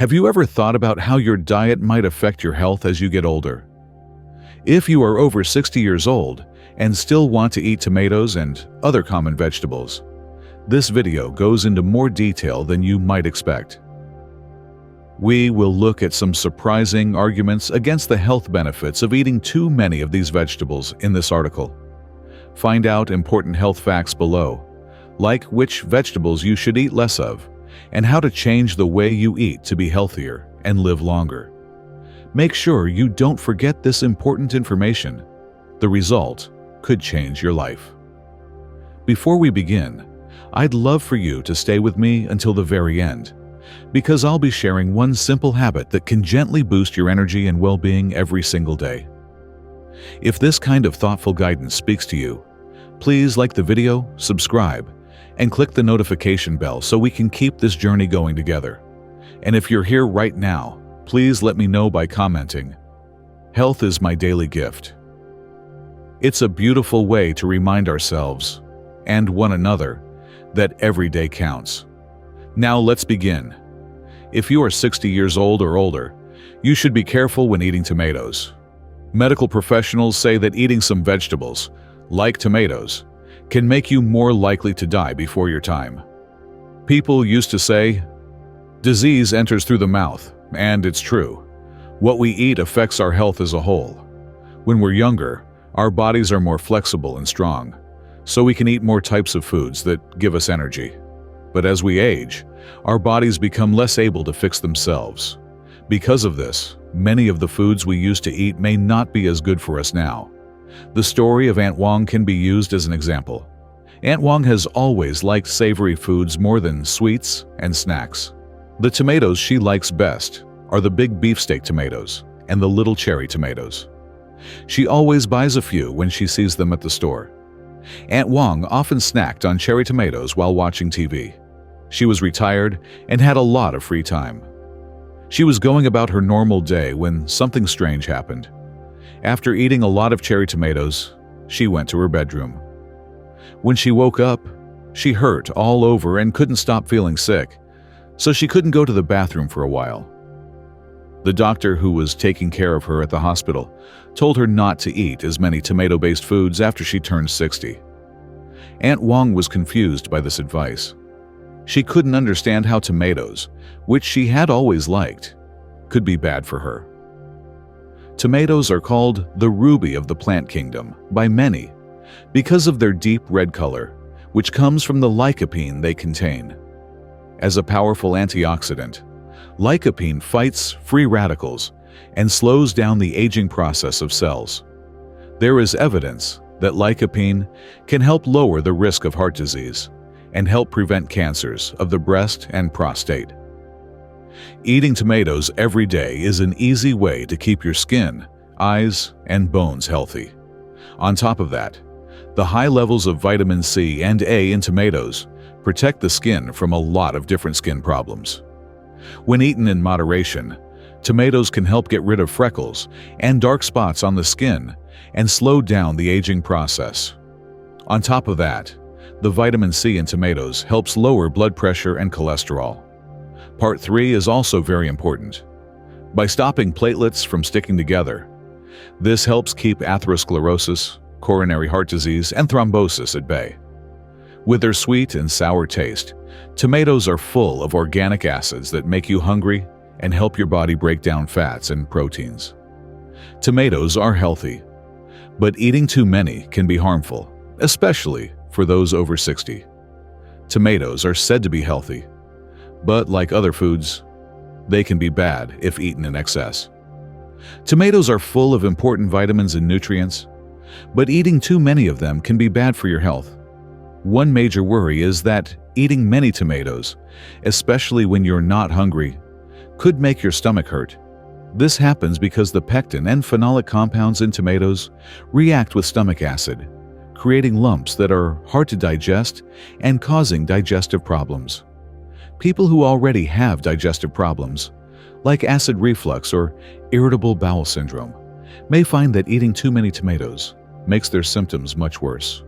Have you ever thought about how your diet might affect your health as you get older? If you are over 60 years old and still want to eat tomatoes and other common vegetables, this video goes into more detail than you might expect. We will look at some surprising arguments against the health benefits of eating too many of these vegetables in this article. Find out important health facts below, like which vegetables you should eat less of, and how to change the way you eat to be healthier and live longer. Make sure you don't forget this important information. The result could change your life. Before we begin, I'd love for you to stay with me until the very end, because I'll be sharing one simple habit that can gently boost your energy and well-being every single day. If this kind of thoughtful guidance speaks to you, please like the video, subscribe, and click the notification bell so we can keep this journey going together. And if you're here right now, please let me know by commenting. Health is my daily gift. It's a beautiful way to remind ourselves, and one another, that every day counts. Now let's begin. If you are 60 years old or older, you should be careful when eating tomatoes. Medical professionals say that eating some vegetables, like tomatoes, can make you more likely to die before your time. People used to say, disease enters through the mouth, and it's true. What we eat affects our health as a whole. When we're younger, our bodies are more flexible and strong, so we can eat more types of foods that give us energy. But as we age, our bodies become less able to fix themselves. Because of this, many of the foods we used to eat may not be as good for us now. The story of Aunt Wong can be used as an example. Aunt Wong has always liked savory foods more than sweets and snacks. The tomatoes she likes best are the big beefsteak tomatoes and the little cherry tomatoes. She always buys a few when she sees them at the store. Aunt Wong often snacked on cherry tomatoes while watching TV. She was retired and had a lot of free time. She was going about her normal day when something strange happened. After eating a lot of cherry tomatoes, she went to her bedroom. When she woke up, she hurt all over and couldn't stop feeling sick, so she couldn't go to the bathroom for a while. The doctor who was taking care of her at the hospital told her not to eat as many tomato-based foods after she turned 60. Aunt Wong was confused by this advice. She couldn't understand how tomatoes, which she had always liked, could be bad for her. Tomatoes are called the ruby of the plant kingdom by many because of their deep red color, which comes from the lycopene they contain. As a powerful antioxidant, lycopene fights free radicals and slows down the aging process of cells. There is evidence that lycopene can help lower the risk of heart disease and help prevent cancers of the breast and prostate. Eating tomatoes every day is an easy way to keep your skin, eyes, and bones healthy. On top of that, the high levels of vitamin C and A in tomatoes protect the skin from a lot of different skin problems. When eaten in moderation, tomatoes can help get rid of freckles and dark spots on the skin and slow down the aging process. On top of that, the vitamin C in tomatoes helps lower blood pressure and cholesterol. Part 3 is also very important. By stopping platelets from sticking together, this helps keep atherosclerosis, coronary heart disease, and thrombosis at bay. With their sweet and sour taste, tomatoes are full of organic acids that make you hungry and help your body break down fats and proteins. Tomatoes are healthy, but eating too many can be harmful, especially for those over 60. Tomatoes are said to be healthy, but like other foods, they can be bad if eaten in excess. Tomatoes are full of important vitamins and nutrients, but eating too many of them can be bad for your health. One major worry is that eating many tomatoes, especially when you're not hungry, could make your stomach hurt. This happens because the pectin and phenolic compounds in tomatoes react with stomach acid, creating lumps that are hard to digest and causing digestive problems. People who already have digestive problems, like acid reflux or irritable bowel syndrome, may find that eating too many tomatoes makes their symptoms much worse.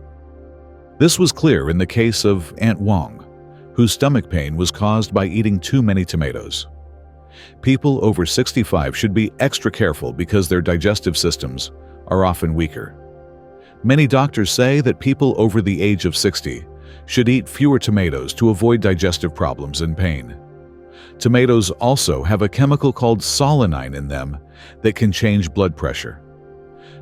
This was clear in the case of Aunt Wong, whose stomach pain was caused by eating too many tomatoes. People over 65 should be extra careful because their digestive systems are often weaker. Many doctors say that people over the age of 60 should eat fewer tomatoes to avoid digestive problems and pain. Tomatoes also have a chemical called solanine in them that can change blood pressure.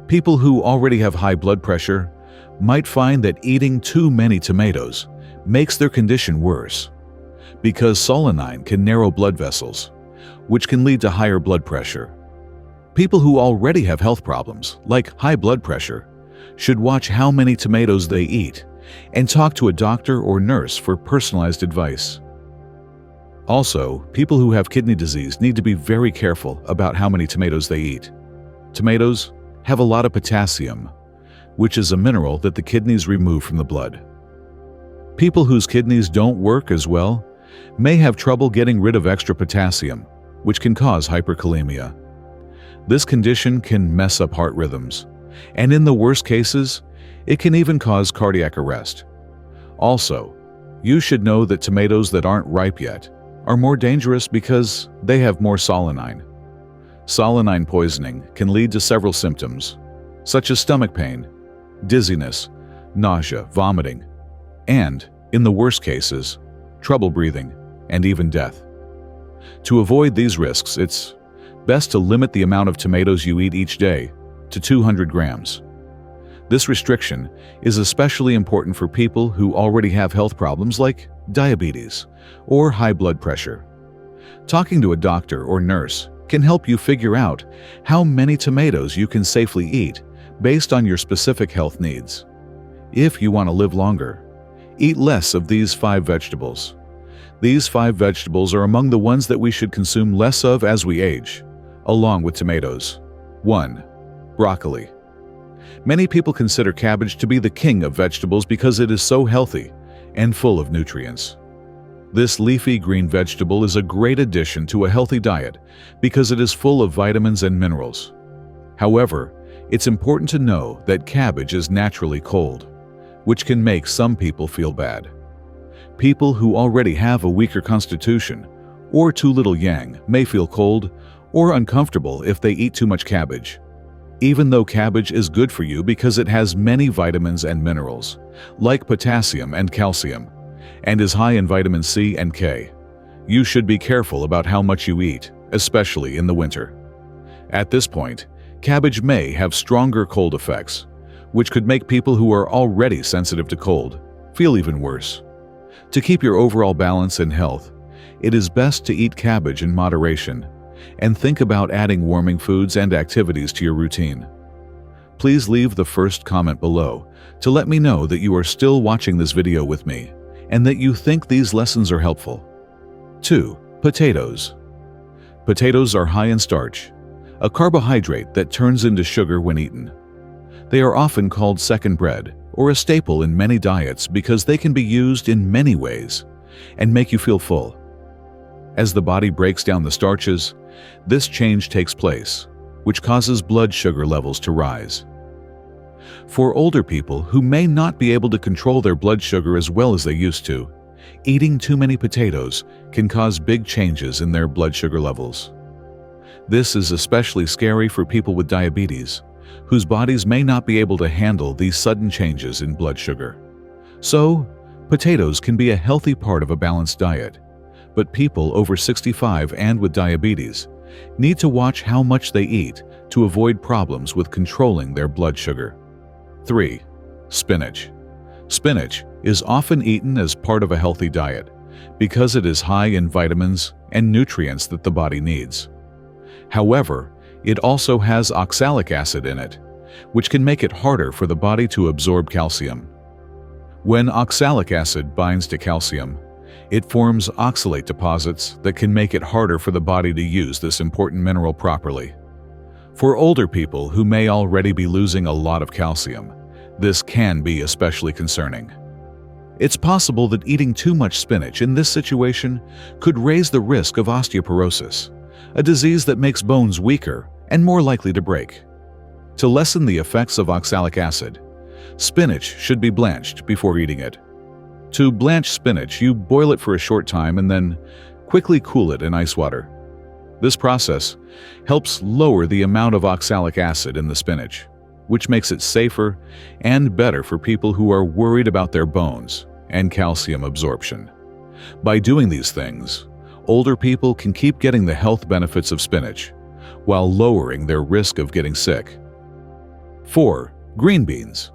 People who already have high blood pressure might find that eating too many tomatoes makes their condition worse, because solanine can narrow blood vessels, which can lead to higher blood pressure. People who already have health problems, like high blood pressure, should watch how many tomatoes they eat and talk to a doctor or nurse for personalized advice. Also, people who have kidney disease need to be very careful about how many tomatoes they eat. Tomatoes have a lot of potassium, which is a mineral that the kidneys remove from the blood. People whose kidneys don't work as well may have trouble getting rid of extra potassium, which can cause hyperkalemia. This condition can mess up heart rhythms, and in the worst cases, it can even cause cardiac arrest. Also, you should know that tomatoes that aren't ripe yet are more dangerous because they have more solanine. Solanine poisoning can lead to several symptoms, such as stomach pain, dizziness, nausea, vomiting, and, in the worst cases, trouble breathing and even death. To avoid these risks, it's best to limit the amount of tomatoes you eat each day to 200 grams. This restriction is especially important for people who already have health problems like diabetes or high blood pressure. Talking to a doctor or nurse can help you figure out how many tomatoes you can safely eat based on your specific health needs. If you want to live longer, eat less of these 5 vegetables. These 5 vegetables are among the ones that we should consume less of as we age, along with tomatoes. 1. Broccoli. Many people consider cabbage to be the king of vegetables because it is so healthy and full of nutrients. This leafy green vegetable is a great addition to a healthy diet because it is full of vitamins and minerals. However, it's important to know that cabbage is naturally cold, which can make some people feel bad. People who already have a weaker constitution or too little yang may feel cold or uncomfortable if they eat too much cabbage. Even though cabbage is good for you because it has many vitamins and minerals, like potassium and calcium, and is high in vitamin C and K, you should be careful about how much you eat, especially in the winter. At this point, cabbage may have stronger cold effects, which could make people who are already sensitive to cold feel even worse. To keep your overall balance and health, it is best to eat cabbage in moderation and think about adding warming foods and activities to your routine. Please leave the first comment below to let me know that you are still watching this video with me and that you think these lessons are helpful. 2. Potatoes. Potatoes are high in starch, a carbohydrate that turns into sugar when eaten. They are often called second bread or a staple in many diets because they can be used in many ways and make you feel full. As the body breaks down the starches, this change takes place, which causes blood sugar levels to rise. For older people who may not be able to control their blood sugar as well as they used to, eating too many potatoes can cause big changes in their blood sugar levels. This is especially scary for people with diabetes, whose bodies may not be able to handle these sudden changes in blood sugar. So, potatoes can be a healthy part of a balanced diet, but people over 65 and with diabetes need to watch how much they eat to avoid problems with controlling their blood sugar. 3. Spinach. Spinach is often eaten as part of a healthy diet because it is high in vitamins and nutrients that the body needs. However, it also has oxalic acid in it, which can make it harder for the body to absorb calcium. When oxalic acid binds to calcium, it forms oxalate deposits that can make it harder for the body to use this important mineral properly. For older people who may already be losing a lot of calcium, this can be especially concerning. It's possible that eating too much spinach in this situation could raise the risk of osteoporosis, a disease that makes bones weaker and more likely to break. To lessen the effects of oxalic acid, spinach should be blanched before eating it. To blanch spinach, you boil it for a short time and then quickly cool it in ice water. This process helps lower the amount of oxalic acid in the spinach, which makes it safer and better for people who are worried about their bones and calcium absorption. By doing these things, older people can keep getting the health benefits of spinach while lowering their risk of getting sick. 4. Green beans.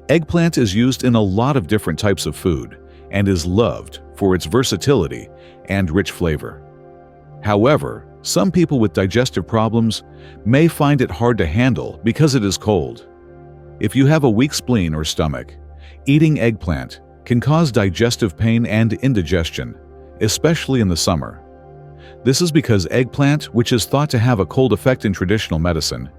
Eggplant is used in a lot of different types of food and is loved for its versatility and rich flavor. However, some people with digestive problems may find it hard to handle because it is cold. If you have a weak spleen or stomach, eating eggplant can cause digestive pain and indigestion, especially in the summer. This is because eggplant, which is thought to have a cold effect in traditional medicine,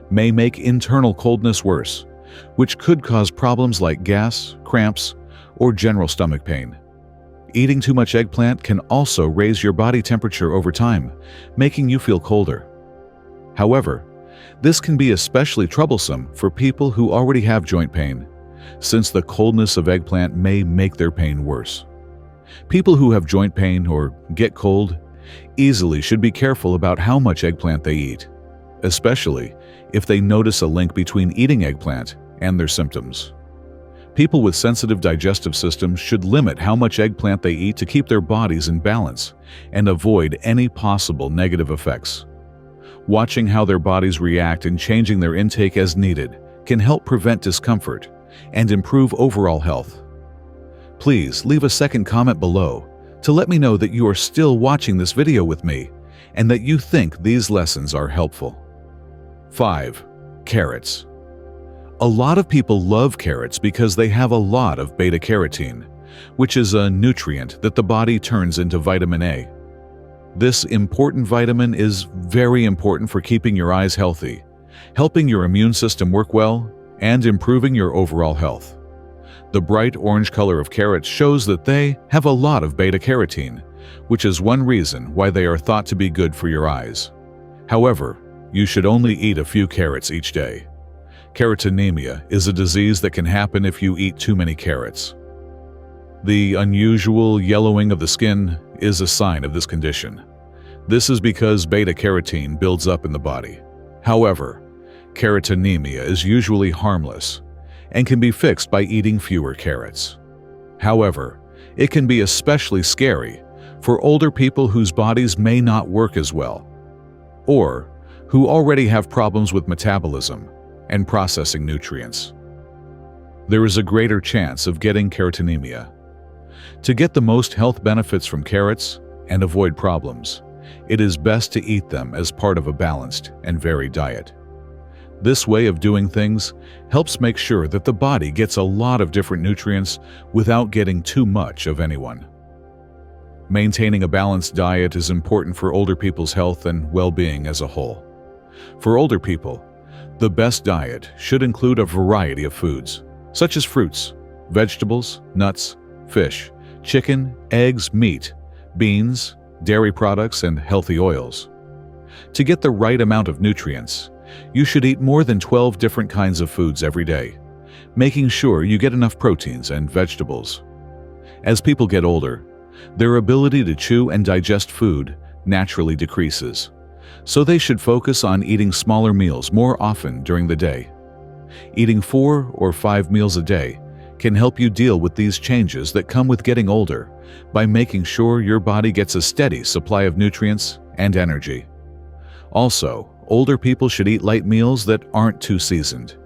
may make internal coldness worse, which could cause problems like gas, cramps, or general stomach pain. Eating too much eggplant can also raise your body temperature over time, making you feel colder. However, this can be especially troublesome for people who already have joint pain, since the coldness of eggplant may make their pain worse. People who have joint pain or get cold easily should be careful about how much eggplant they eat, especially if they notice a link between eating eggplant and their symptoms. People with sensitive digestive systems should limit how much eggplant they eat to keep their bodies in balance and avoid any possible negative effects. Watching how their bodies react and changing their intake as needed can help prevent discomfort and improve overall health. Please leave a second comment below to let me know that you are still watching this video with me and that you think these lessons are helpful. 5. Carrots. A lot of people love carrots because they have a lot of beta-carotene, which is a nutrient that the body turns into vitamin A. This important vitamin is very important for keeping your eyes healthy, helping your immune system work well, and improving your overall health. The bright orange color of carrots shows that they have a lot of beta-carotene, which is one reason why they are thought to be good for your eyes. However, you should only eat a few carrots each day. Carotenemia is a disease that can happen if you eat too many carrots. The unusual yellowing of the skin is a sign of this condition. This is because beta-carotene builds up in the body. However, carotenemia is usually harmless and can be fixed by eating fewer carrots. However, it can be especially scary for older people whose bodies may not work as well, or who already have problems with metabolism and processing nutrients. There is a greater chance of getting carotenemia. To get the most health benefits from carrots and avoid problems, it is best to eat them as part of a balanced and varied diet. This way of doing things helps make sure that the body gets a lot of different nutrients without getting too much of anyone. Maintaining a balanced diet is important for older people's health and well-being as a whole. For older people, the best diet should include a variety of foods, such as fruits, vegetables, nuts, fish, chicken, eggs, meat, beans, dairy products, and healthy oils. To get the right amount of nutrients, you should eat more than 12 different kinds of foods every day, making sure you get enough proteins and vegetables. As people get older, their ability to chew and digest food naturally decreases, so they should focus on eating smaller meals more often during the day. Eating 4 or 5 meals a day can help you deal with these changes that come with getting older by making sure your body gets a steady supply of nutrients and energy. Also, older people should eat light meals that aren't too seasoned.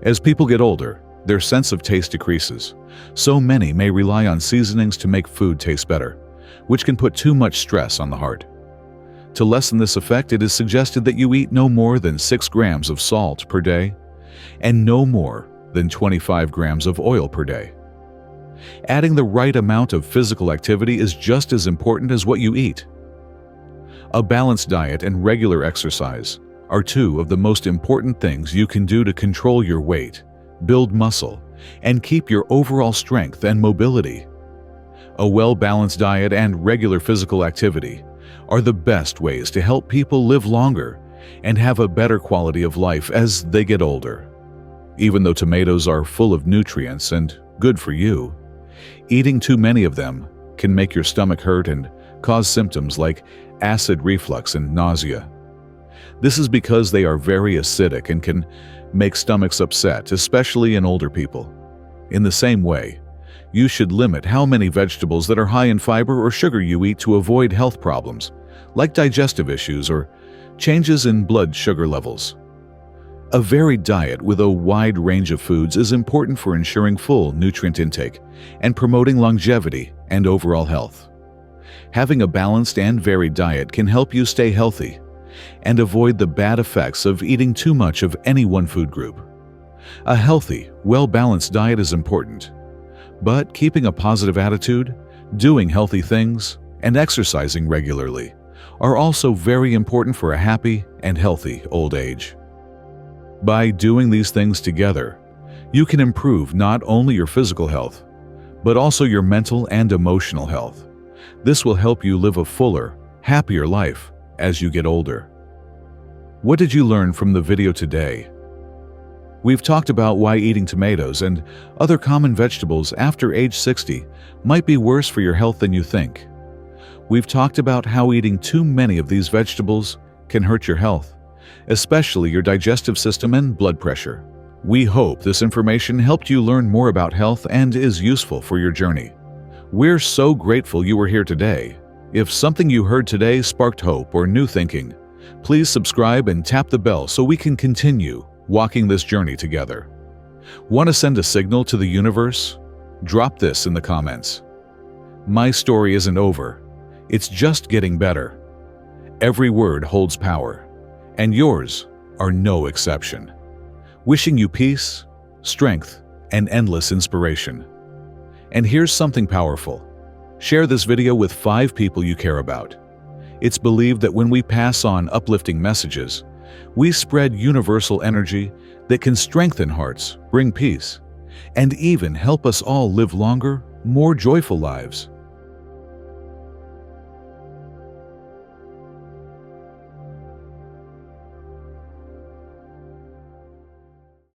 As people get older, their sense of taste decreases, so many may rely on seasonings to make food taste better, which can put too much stress on the heart. To lessen this effect, it is suggested that you eat no more than 6 grams of salt per day and no more than 25 grams of oil per day. Adding the right amount of physical activity is just as important as what you eat. A balanced diet and regular exercise are 2 of the most important things you can do to control your weight, build muscle, and keep your overall strength and mobility. A well-balanced diet and regular physical activity are the best ways to help people live longer and have a better quality of life as they get older. Even though tomatoes are full of nutrients and good for you, eating too many of them can make your stomach hurt and cause symptoms like acid reflux, and nausea. This is because they are very acidic and can make stomachs upset, especially in older people. In the same way, you should limit how many vegetables that are high in fiber or sugar you eat to avoid health problems, like digestive issues or changes in blood sugar levels. A varied diet with a wide range of foods is important for ensuring full nutrient intake and promoting longevity and overall health. Having a balanced and varied diet can help you stay healthy and avoid the bad effects of eating too much of any one food group. A healthy, well-balanced diet is important, but keeping a positive attitude, doing healthy things, and exercising regularly are also very important for a happy and healthy old age. By doing these things together, you can improve not only your physical health, but also your mental and emotional health. This will help you live a fuller, happier life as you get older. What did you learn from the video today? We've talked about why eating tomatoes and other common vegetables after age 60 might be worse for your health than you think. We've talked about how eating too many of these vegetables can hurt your health, especially your digestive system and blood pressure. We hope this information helped you learn more about health and is useful for your journey. We're so grateful you were here today. If something you heard today sparked hope or new thinking, please subscribe and tap the bell so we can continue walking this journey together. Want to send a signal to the universe? Drop this in the comments. My story isn't over. It's just getting better. Every word holds power, and yours are no exception. Wishing you peace, strength, and endless inspiration. And here's something powerful. Share this video with 5 people you care about. It's believed that when we pass on uplifting messages, we spread universal energy that can strengthen hearts, bring peace, and even help us all live longer, more joyful lives.